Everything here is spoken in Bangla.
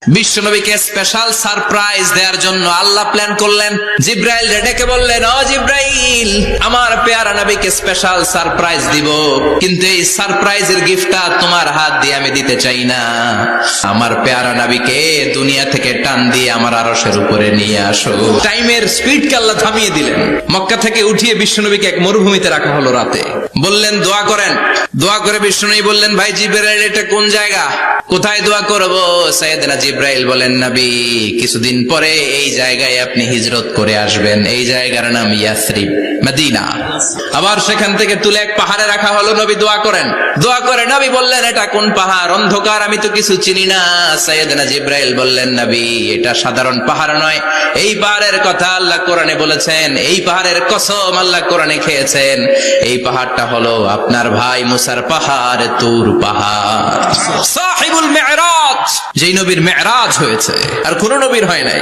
বিশ্বনবীকে স্পেশাল সারপ্রাইজ দেওয়ার জন্য আল্লাহ প্ল্যান করলেন। জিব্রাইল ডেকে বললেন, ও জিব্রাইল, আমার পেয়ারা নবীকে স্পেশাল সারপ্রাইজ দিব, কিন্তু এই সারপ্রাইজের গিফটটা তোমার হাত দিয়ে আমি দিতে চাই না। আমার পেয়ারা নবীকে দুনিয়া থেকে টান দিয়ে আমার আরশের উপরে নিয়ে আসো। টাইমের স্পিডকে আল্লাহ থামিয়ে দিলেন। মক্কা থেকে উঠিয়ে বিশ্বনবীকে এক মরুভূমিতে রাখা হলো রাতে। বললেন দোয়া করেন। দোয়া করে বিশ্বনবী বললেন, ভাই জিব্রাইল, এটা কোন জায়গা, কোথায় দোয়া করবো? সাইয়েদনা জিব্রাইল বলেন, নবী, কিছুদিন পরে এই জায়গায় আপনি হিজরত করে আসবেন। এই জায়গার নাম ইয়াসরিব, মদিনা। আবার সেখান থেকে তুলে এক পাহাড়ে রাখা হলো। নবী দোয়া করেন। দোয়া করে নবী বললেন, এটা কোন পাহাড়? অন্ধকার, আমি তো কিছু চিনি না। সাইয়েদনা জিব্রাইল বললেন, নবী, এটা সাধারণ পাহাড় নয়। এই পাহাড়ের কথা আল্লাহ কোরআনে বলেছেন। এই পাহাড়ের কসম আল্লাহ কোরআনে খেয়েছেন। এই পাহাড়টা হলো আপনার ভাই মুসার পাহাড়, তুর পাহাড়। সাহিবুল মেরাজ, যেই নবীর মেরাজ হয়েছে আর কোন নবীর হয় নাই।